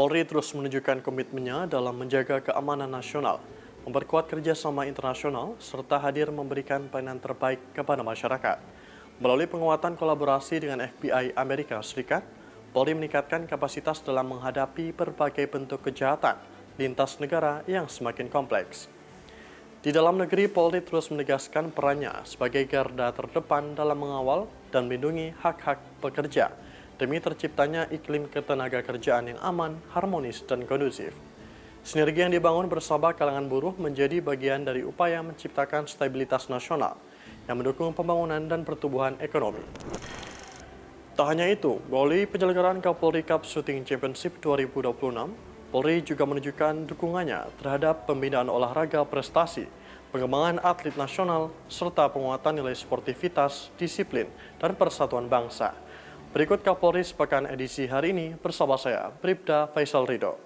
Polri terus menunjukkan komitmennya dalam menjaga keamanan nasional, memperkuat kerjasama internasional, serta hadir memberikan pelayanan terbaik kepada masyarakat. Melalui penguatan kolaborasi dengan FBI Amerika Serikat, Polri meningkatkan kapasitas dalam menghadapi berbagai bentuk kejahatan lintas negara yang semakin kompleks. Di dalam negeri, Polri terus menegaskan perannya sebagai garda terdepan dalam mengawal dan melindungi hak-hak pekerja demi terciptanya iklim ketenagakerjaan yang aman, harmonis, dan kondusif. Sinergi yang dibangun bersama kalangan buruh menjadi bagian dari upaya menciptakan stabilitas nasional yang mendukung pembangunan dan pertumbuhan ekonomi. Tak hanya itu, melalui penyelenggaraan Kapolri Cup Shooting Championship 2026, Polri juga menunjukkan dukungannya terhadap pembinaan olahraga prestasi, pengembangan atlet nasional, serta penguatan nilai sportivitas, disiplin, dan persatuan bangsa. Berikut Kapolri Sepekan edisi hari ini bersama saya, Bribda Faisal Ridho.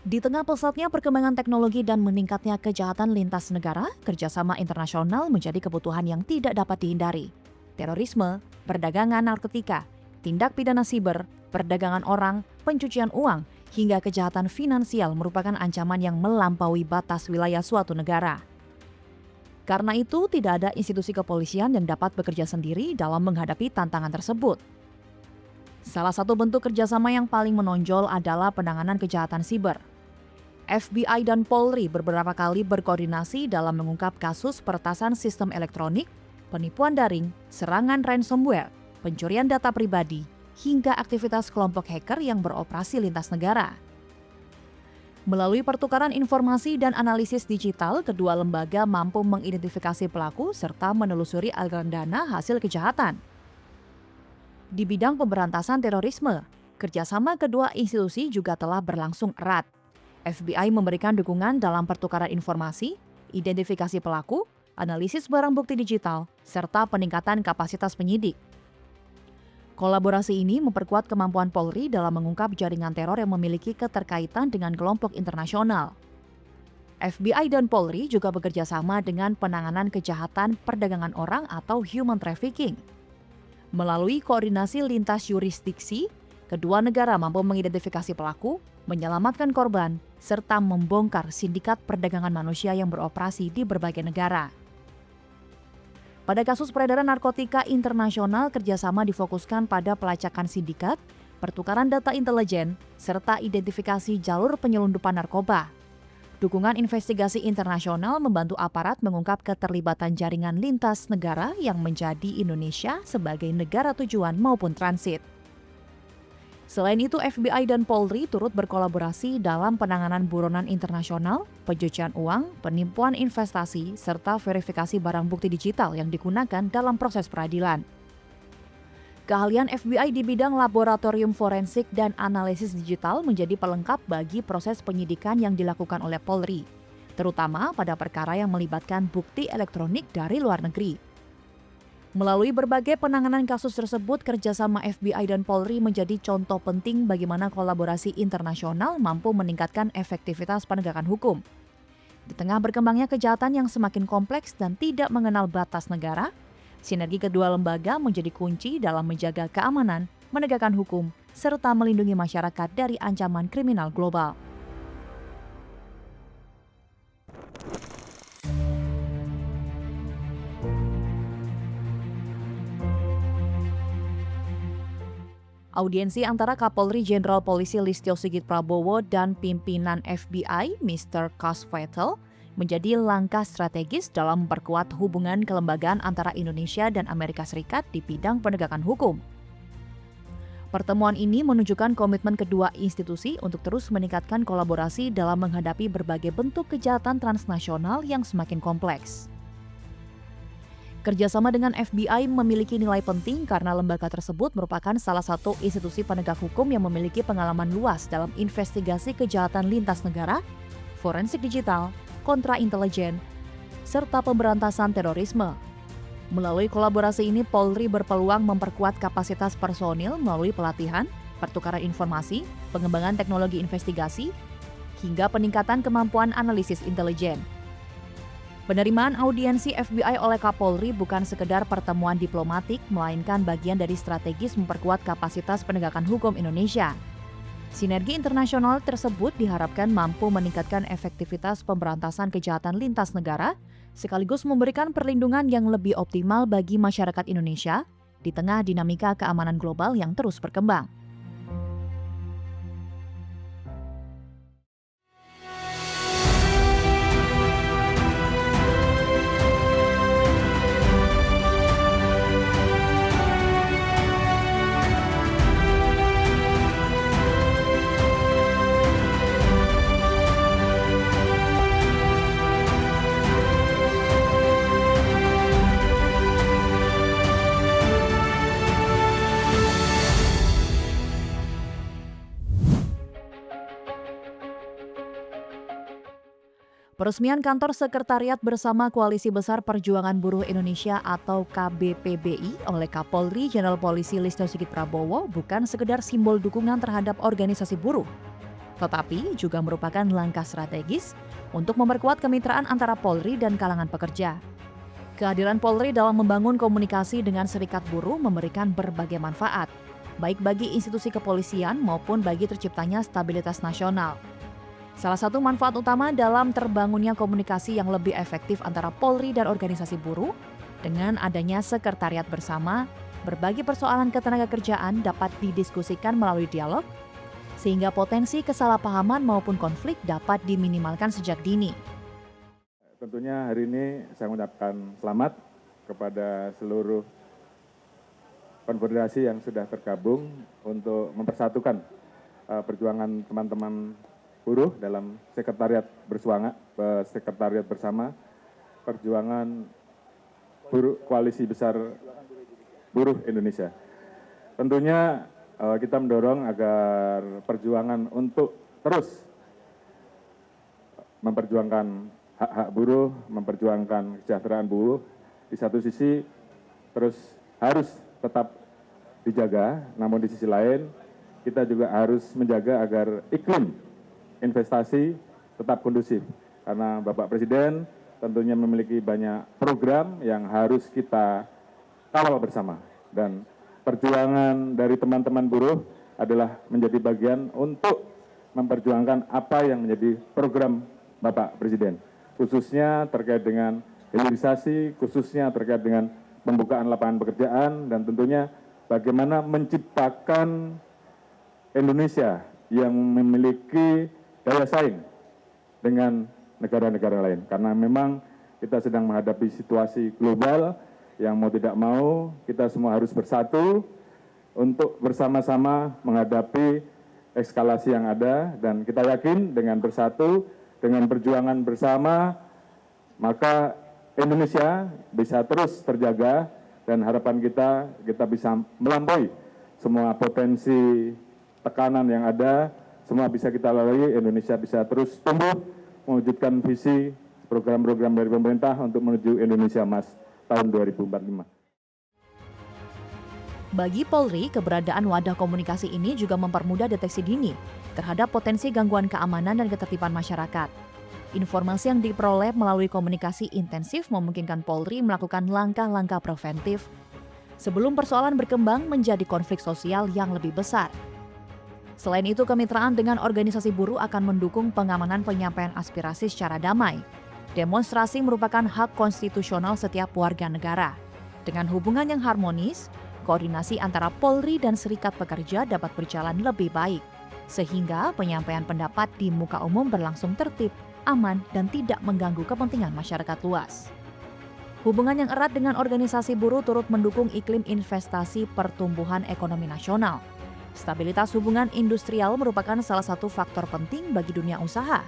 Di tengah pesatnya perkembangan teknologi dan meningkatnya kejahatan lintas negara, kerjasama internasional menjadi kebutuhan yang tidak dapat dihindari. Terorisme, perdagangan narkotika, tindak pidana siber, perdagangan orang, pencucian uang, hingga kejahatan finansial merupakan ancaman yang melampaui batas wilayah suatu negara. Karena itu, tidak ada institusi kepolisian yang dapat bekerja sendiri dalam menghadapi tantangan tersebut. Salah satu bentuk kerjasama yang paling menonjol adalah penanganan kejahatan siber. FBI dan Polri beberapa kali berkoordinasi dalam mengungkap kasus peretasan sistem elektronik, penipuan daring, serangan ransomware, pencurian data pribadi, hingga aktivitas kelompok hacker yang beroperasi lintas negara. Melalui pertukaran informasi dan analisis digital, kedua lembaga mampu mengidentifikasi pelaku serta menelusuri aliran dana hasil kejahatan. Di bidang pemberantasan terorisme, kerjasama kedua institusi juga telah berlangsung erat. FBI memberikan dukungan dalam pertukaran informasi, identifikasi pelaku, analisis barang bukti digital, serta peningkatan kapasitas penyidik. Kolaborasi ini memperkuat kemampuan Polri dalam mengungkap jaringan teror yang memiliki keterkaitan dengan kelompok internasional. FBI dan Polri juga bekerja sama dengan penanganan kejahatan perdagangan orang atau human trafficking. Melalui koordinasi lintas yurisdiksi, kedua negara mampu mengidentifikasi pelaku, menyelamatkan korban, serta membongkar sindikat perdagangan manusia yang beroperasi di berbagai negara. Pada kasus peredaran narkotika internasional, kerjasama difokuskan pada pelacakan sindikat, pertukaran data intelijen, serta identifikasi jalur penyelundupan narkoba. Dukungan investigasi internasional membantu aparat mengungkap keterlibatan jaringan lintas negara yang menjadi Indonesia sebagai negara tujuan maupun transit. Selain itu, FBI dan Polri turut berkolaborasi dalam penanganan buronan internasional, pencucian uang, penipuan investasi, serta verifikasi barang bukti digital yang digunakan dalam proses peradilan. Keahlian FBI di bidang laboratorium forensik dan analisis digital menjadi pelengkap bagi proses penyidikan yang dilakukan oleh Polri, terutama pada perkara yang melibatkan bukti elektronik dari luar negeri. Melalui berbagai penanganan kasus tersebut, kerjasama FBI dan Polri menjadi contoh penting bagaimana kolaborasi internasional mampu meningkatkan efektivitas penegakan hukum. Di tengah berkembangnya kejahatan yang semakin kompleks dan tidak mengenal batas negara, sinergi kedua lembaga menjadi kunci dalam menjaga keamanan, menegakkan hukum, serta melindungi masyarakat dari ancaman kriminal global. Audiensi antara Kapolri Jenderal Polisi Listio Sigit Prabowo dan pimpinan FBI, Mr. Kas Vettel, menjadi langkah strategis dalam memperkuat hubungan kelembagaan antara Indonesia dan Amerika Serikat di bidang penegakan hukum. Pertemuan ini menunjukkan komitmen kedua institusi untuk terus meningkatkan kolaborasi dalam menghadapi berbagai bentuk kejahatan transnasional yang semakin kompleks. Kerjasama dengan FBI memiliki nilai penting karena lembaga tersebut merupakan salah satu institusi penegak hukum yang memiliki pengalaman luas dalam investigasi kejahatan lintas negara, forensik digital, kontra-intelijen, serta pemberantasan terorisme. Melalui kolaborasi ini, Polri berpeluang memperkuat kapasitas personil melalui pelatihan, pertukaran informasi, pengembangan teknologi investigasi, hingga peningkatan kemampuan analisis intelijen. Penerimaan audiensi FBI oleh Kapolri bukan sekedar pertemuan diplomatik, melainkan bagian dari strategis memperkuat kapasitas penegakan hukum Indonesia. Sinergi internasional tersebut diharapkan mampu meningkatkan efektivitas pemberantasan kejahatan lintas negara, sekaligus memberikan perlindungan yang lebih optimal bagi masyarakat Indonesia di tengah dinamika keamanan global yang terus berkembang. Peresmian kantor sekretariat bersama Koalisi Besar Perjuangan Buruh Indonesia atau KBPBI oleh Kapolri Jenderal Polisi Listio Sigit Prabowo bukan sekedar simbol dukungan terhadap organisasi buruh, tetapi juga merupakan langkah strategis untuk memperkuat kemitraan antara Polri dan kalangan pekerja. Kehadiran Polri dalam membangun komunikasi dengan serikat buruh memberikan berbagai manfaat, baik bagi institusi kepolisian maupun bagi terciptanya stabilitas nasional. Salah satu manfaat utama dalam terbangunnya komunikasi yang lebih efektif antara Polri dan organisasi buruh, dengan adanya sekretariat bersama, berbagai persoalan ketenagakerjaan dapat didiskusikan melalui dialog, sehingga potensi kesalahpahaman maupun konflik dapat diminimalkan sejak dini. Tentunya hari ini saya mengucapkan selamat kepada seluruh konfederasi yang sudah tergabung untuk mempersatukan perjuangan teman-teman buruh dalam sekretariat bersama perjuangan buruh Koalisi Besar Buruh Indonesia. Tentunya kita mendorong agar perjuangan untuk terus memperjuangkan hak-hak buruh, memperjuangkan kesejahteraan buruh, di satu sisi terus harus tetap dijaga, namun di sisi lain kita juga harus menjaga agar iklim investasi tetap kondusif. Karena Bapak Presiden tentunya memiliki banyak program yang harus kita kawal bersama. Dan perjuangan dari teman-teman buruh adalah menjadi bagian untuk memperjuangkan apa yang menjadi program Bapak Presiden. Khususnya terkait dengan hilirisasi, khususnya terkait dengan pembukaan lapangan pekerjaan, dan tentunya bagaimana menciptakan Indonesia yang memiliki daya saing dengan negara-negara lain. Karena memang kita sedang menghadapi situasi global yang mau tidak mau kita semua harus bersatu untuk bersama-sama menghadapi eskalasi yang ada, dan kita yakin dengan bersatu, dengan perjuangan bersama, maka Indonesia bisa terus terjaga, dan harapan kita bisa melampaui semua potensi tekanan yang ada. Semua bisa kita lalui, Indonesia bisa terus tumbuh, mewujudkan visi program-program dari pemerintah untuk menuju Indonesia Emas tahun 2045. Bagi Polri, keberadaan wadah komunikasi ini juga mempermudah deteksi dini terhadap potensi gangguan keamanan dan ketertiban masyarakat. Informasi yang diperoleh melalui komunikasi intensif memungkinkan Polri melakukan langkah-langkah preventif sebelum persoalan berkembang menjadi konflik sosial yang lebih besar. Selain itu, kemitraan dengan organisasi buruh akan mendukung pengamanan penyampaian aspirasi secara damai. Demonstrasi merupakan hak konstitusional setiap warga negara. Dengan hubungan yang harmonis, koordinasi antara Polri dan serikat pekerja dapat berjalan lebih baik, sehingga penyampaian pendapat di muka umum berlangsung tertib, aman, dan tidak mengganggu kepentingan masyarakat luas. Hubungan yang erat dengan organisasi buruh turut mendukung iklim investasi pertumbuhan ekonomi nasional. Stabilitas hubungan industrial merupakan salah satu faktor penting bagi dunia usaha.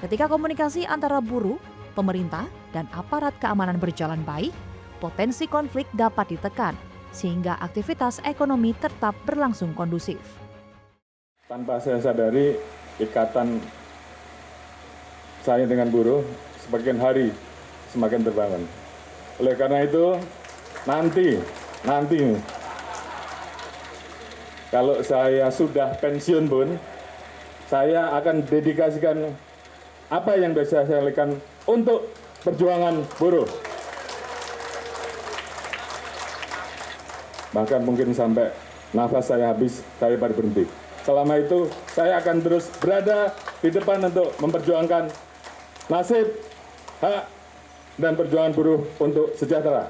Ketika komunikasi antara buruh, pemerintah, dan aparat keamanan berjalan baik, potensi konflik dapat ditekan, sehingga aktivitas ekonomi tetap berlangsung kondusif. Tanpa saya sadari, ikatan saya dengan buruh semakin hari semakin terbangun. Oleh karena itu, nanti kalau saya sudah pensiun pun, saya akan dedikasikan apa yang bisa saya lakukan untuk perjuangan buruh. Bahkan mungkin sampai nafas saya habis, saya baru berhenti. Selama itu, saya akan terus berada di depan untuk memperjuangkan nasib, hak, dan perjuangan buruh untuk sejahtera.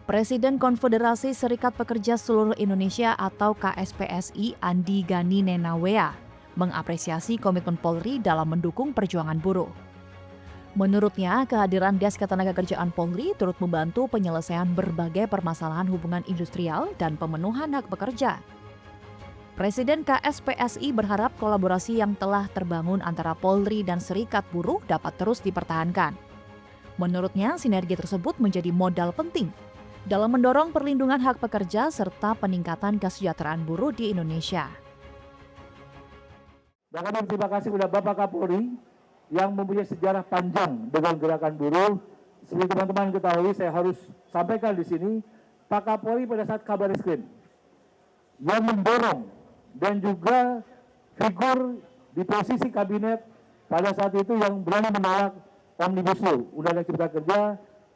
Presiden Konfederasi Serikat Pekerja Seluruh Indonesia atau KSPSI Andi Gani Nenawea mengapresiasi komitmen Polri dalam mendukung perjuangan buruh. Menurutnya, kehadiran Desk Ketenagakerjaan Polri turut membantu penyelesaian berbagai permasalahan hubungan industrial dan pemenuhan hak pekerja. Presiden KSPSI berharap kolaborasi yang telah terbangun antara Polri dan serikat buruh dapat terus dipertahankan. Menurutnya, sinergi tersebut menjadi modal penting dalam mendorong perlindungan hak pekerja serta peningkatan kesejahteraan buruh di Indonesia. Dan kami terima kasih kepada Bapak Kapolri yang mempunyai sejarah panjang dengan gerakan buruh. Seperti teman-teman ketahui, saya harus sampaikan di sini, Pak Kapolri pada saat Kabareskrim yang mendorong dan juga figur di posisi kabinet pada saat itu yang berani menolak Omnibus Law, Undang-Undang Cipta Kerja,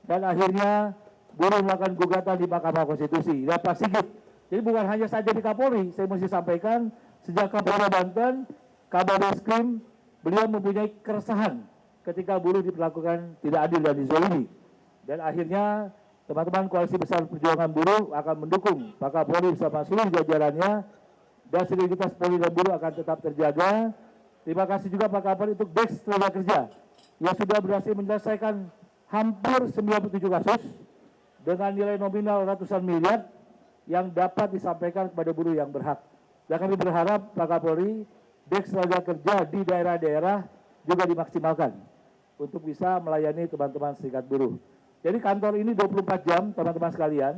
dan akhirnya buruh melakukan gugatan di Mahkamah Konstitusi. Dan Pak Sigit, jadi bukan hanya saja di Kapolri, saya mesti sampaikan, sejak Kapolda Banten, Kabareskrim, beliau mempunyai keresahan ketika buruh diperlakukan tidak adil dan dizolimi. Dan akhirnya teman-teman Koalisi Besar Perjuangan Buruh akan mendukung Pak Kapolri bersama seluruh jajarannya, dan sinergitas Polri dan buruh akan tetap terjaga. Terima kasih juga Pak Kapolri untuk Desk Tenaga Kerja yang sudah berhasil menyelesaikan hampir 97 kasus dengan nilai nominal ratusan miliar yang dapat disampaikan kepada buruh yang berhak. Dan kami berharap Pak Kapolri, Desk Tenaga Kerja di daerah-daerah juga dimaksimalkan untuk bisa melayani teman-teman serikat buruh. Jadi kantor ini 24 jam, teman-teman sekalian,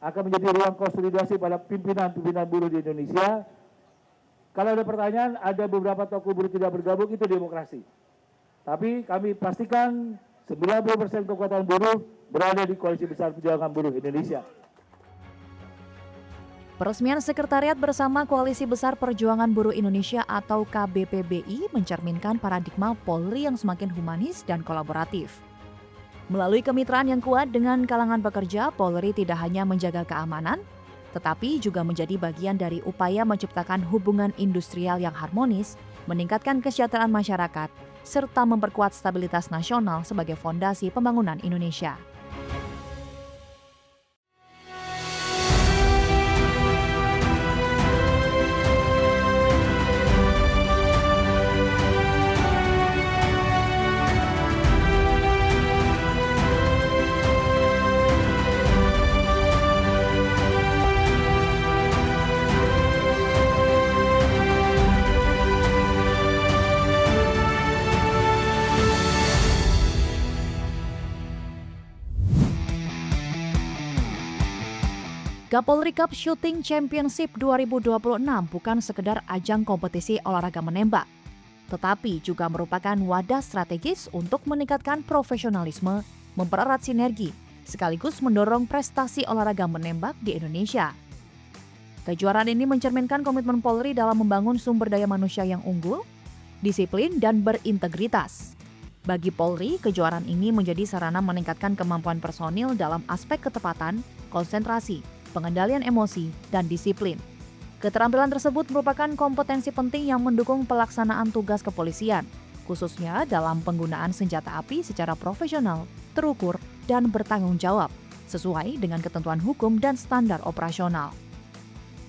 akan menjadi ruang konsolidasi pada pimpinan-pimpinan buruh di Indonesia. Kalau ada pertanyaan, ada beberapa tokoh buruh tidak bergabung, itu demokrasi. Tapi kami pastikan 90% kekuatan buruh berada di Koalisi Besar Perjuangan Buruh Indonesia. Peresmian Sekretariat Bersama Koalisi Besar Perjuangan Buruh Indonesia atau KBPBI mencerminkan paradigma Polri yang semakin humanis dan kolaboratif. Melalui kemitraan yang kuat dengan kalangan pekerja, Polri tidak hanya menjaga keamanan, tetapi juga menjadi bagian dari upaya menciptakan hubungan industrial yang harmonis, meningkatkan kesejahteraan masyarakat, serta memperkuat stabilitas nasional sebagai fondasi pembangunan Indonesia. Kapolri Cup Shooting Championship 2026 bukan sekedar ajang kompetisi olahraga menembak, tetapi juga merupakan wadah strategis untuk meningkatkan profesionalisme, mempererat sinergi, sekaligus mendorong prestasi olahraga menembak di Indonesia. Kejuaraan ini mencerminkan komitmen Polri dalam membangun sumber daya manusia yang unggul, disiplin, dan berintegritas. Bagi Polri, kejuaraan ini menjadi sarana meningkatkan kemampuan personil dalam aspek ketepatan, konsentrasi, pengendalian emosi, dan disiplin. Keterampilan tersebut merupakan kompetensi penting yang mendukung pelaksanaan tugas kepolisian, khususnya dalam penggunaan senjata api secara profesional, terukur, dan bertanggung jawab, sesuai dengan ketentuan hukum dan standar operasional.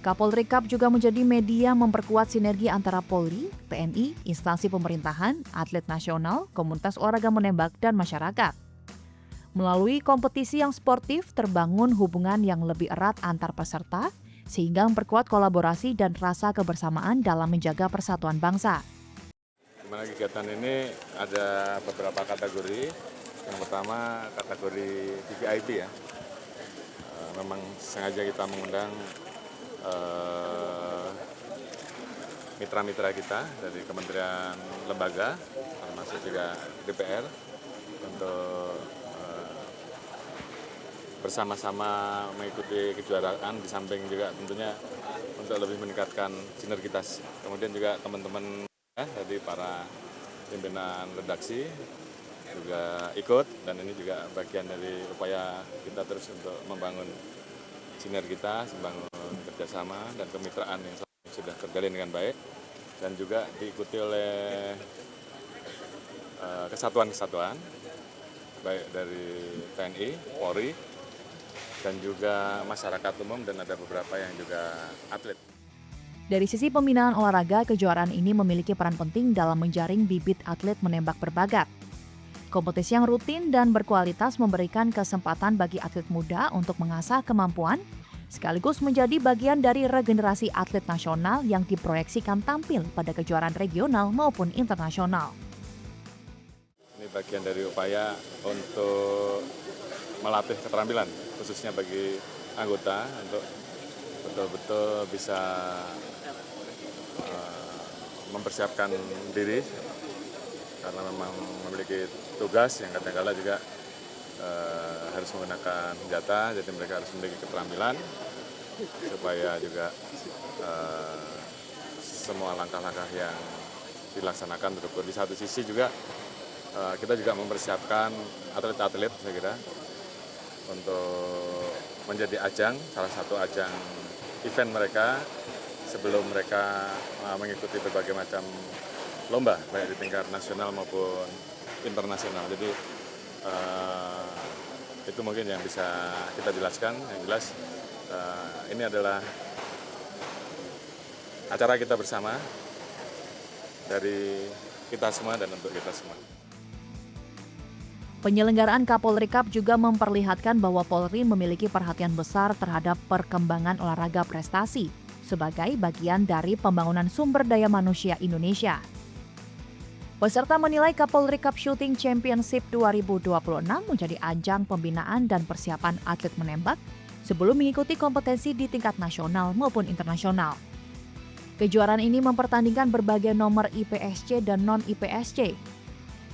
Kapolri Cup juga menjadi media memperkuat sinergi antara Polri, TNI, instansi pemerintahan, atlet nasional, komunitas olahraga menembak, dan masyarakat. Melalui kompetisi yang sportif, terbangun hubungan yang lebih erat antar peserta, sehingga memperkuat kolaborasi dan rasa kebersamaan dalam menjaga persatuan bangsa. Dimana kegiatan ini ada beberapa kategori. Yang pertama kategori VVIP ya. Memang sengaja kita mengundang mitra-mitra kita dari kementerian lembaga, termasuk juga DPR, untuk bersama-sama mengikuti kejuaraan, di samping juga tentunya untuk lebih meningkatkan sinergitas. Kemudian juga teman-teman dari para pimpinan redaksi juga ikut, dan ini juga bagian dari upaya kita terus untuk membangun sinergitas, membangun kerjasama dan kemitraan yang sudah terjalin dengan baik, dan juga diikuti oleh kesatuan-kesatuan baik dari TNI, Polri, dan juga masyarakat umum, dan ada beberapa yang juga atlet. Dari sisi pembinaan olahraga, kejuaraan ini memiliki peran penting dalam menjaring bibit atlet menembak berbakat. Kompetisi yang rutin dan berkualitas memberikan kesempatan bagi atlet muda untuk mengasah kemampuan, sekaligus menjadi bagian dari regenerasi atlet nasional yang diproyeksikan tampil pada kejuaraan regional maupun internasional. Ini bagian dari upaya untuk melatih keterampilan, khususnya bagi anggota untuk betul-betul bisa mempersiapkan diri, karena memang memiliki tugas yang kadang-kala juga harus menggunakan senjata, jadi mereka harus memiliki keterampilan supaya juga semua langkah-langkah yang dilaksanakan terukur. Di satu sisi juga kita juga mempersiapkan atlet-atlet, saya kira, untuk menjadi ajang, salah satu ajang event mereka sebelum mereka mengikuti berbagai macam lomba, baik di tingkat nasional maupun internasional. Jadi itu mungkin yang bisa kita jelaskan. Yang jelas ini adalah acara kita bersama dari kita semua dan untuk kita semua. Penyelenggaraan Kapolri Cup juga memperlihatkan bahwa Polri memiliki perhatian besar terhadap perkembangan olahraga prestasi sebagai bagian dari pembangunan sumber daya manusia Indonesia. Peserta menilai Kapolri Cup Shooting Championship 2026 menjadi ajang pembinaan dan persiapan atlet menembak sebelum mengikuti kompetensi di tingkat nasional maupun internasional. Kejuaraan ini mempertandingkan berbagai nomor IPSC dan non-IPSC,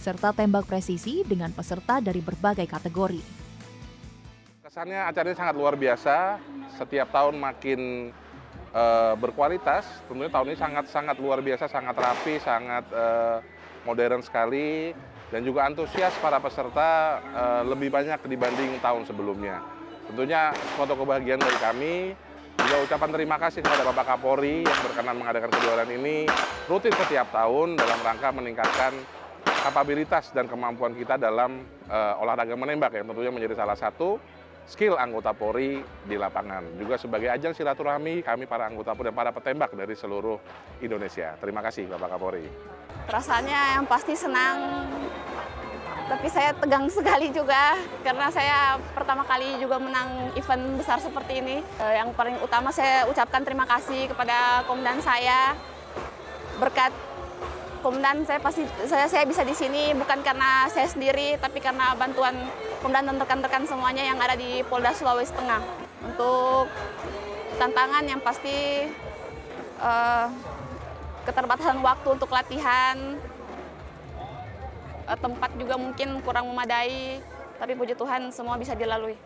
serta tembak presisi dengan peserta dari berbagai kategori. Kesannya acara ini sangat luar biasa, setiap tahun makin berkualitas. Tentunya tahun ini sangat luar biasa, sangat rapi, sangat modern sekali, dan juga antusias para peserta lebih banyak dibanding tahun sebelumnya. Tentunya suatu kebahagiaan bagi kami. Juga ucapan terima kasih kepada Bapak Kapolri yang berkenan mengadakan kejuaraan ini rutin setiap tahun dalam rangka meningkatkan kapabilitas dan kemampuan kita dalam olahraga menembak, yang tentunya menjadi salah satu skill anggota Polri di lapangan. Juga sebagai ajang silaturahmi kami para anggota Polri dan para petembak dari seluruh Indonesia. Terima kasih Bapak Kapolri. Rasanya yang pasti senang, tapi saya tegang sekali juga karena saya pertama kali juga menang event besar seperti ini. Yang paling utama saya ucapkan terima kasih kepada komandan saya. Berkat komandan saya bisa di sini bukan karena saya sendiri, tapi karena bantuan komandan dan rekan-rekan semuanya yang ada di Polda Sulawesi Tengah. Untuk tantangan yang pasti keterbatasan waktu untuk latihan, tempat juga mungkin kurang memadai, tapi puji Tuhan semua bisa dilalui.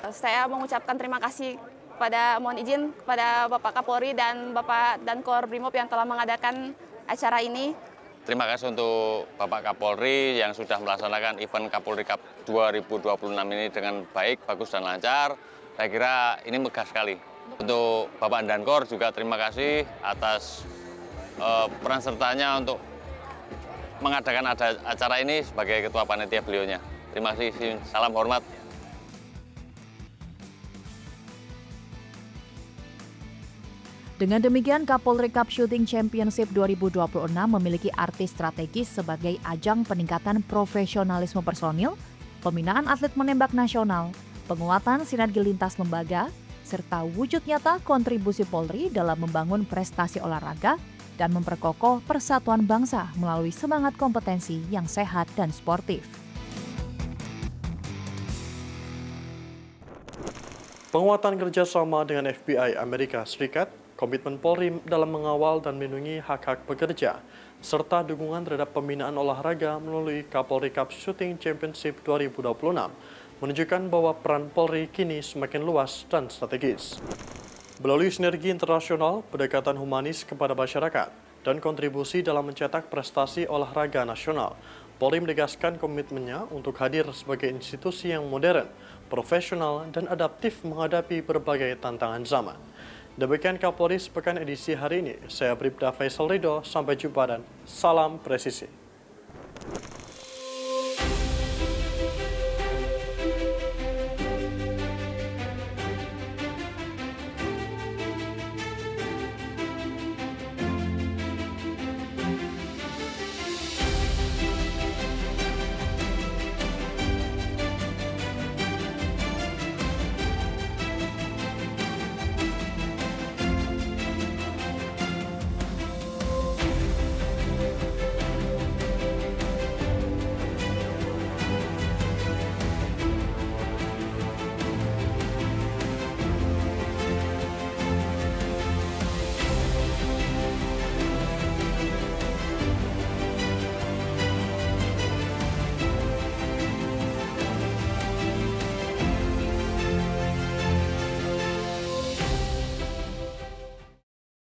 Saya mengucapkan terima kasih mohon izin kepada Bapak Kapolri dan Bapak Dankor Brimob yang telah mengadakan acara ini. Terima kasih untuk Bapak Kapolri yang sudah melaksanakan event Kapolri Cup 2026 ini dengan baik, bagus, dan lancar. Saya kira ini megah sekali. Untuk Bapak Dankor juga terima kasih atas peran sertanya untuk mengadakan acara ini sebagai ketua panitia beliaunya. Terima kasih, salam hormat. Dengan demikian, Kapolri Cup Shooting Championship 2026 memiliki arti strategis sebagai ajang peningkatan profesionalisme personil, pembinaan atlet menembak nasional, penguatan sinergi lintas lembaga, serta wujud nyata kontribusi Polri dalam membangun prestasi olahraga dan memperkokoh persatuan bangsa melalui semangat kompetensi yang sehat dan sportif. Penguatan kerjasama dengan FBI Amerika Serikat, komitmen Polri dalam mengawal dan melindungi hak-hak pekerja, serta dukungan terhadap pembinaan olahraga melalui Kapolri Cup Shooting Championship 2026 menunjukkan bahwa peran Polri kini semakin luas dan strategis. Melalui sinergi internasional, pendekatan humanis kepada masyarakat, dan kontribusi dalam mencetak prestasi olahraga nasional, Polri menegaskan komitmennya untuk hadir sebagai institusi yang modern, profesional, dan adaptif menghadapi berbagai tantangan zaman. Demikian Kapolri Sepekan edisi hari ini. Saya Bribda Faisal Ridho, sampai jumpa dan salam presisi.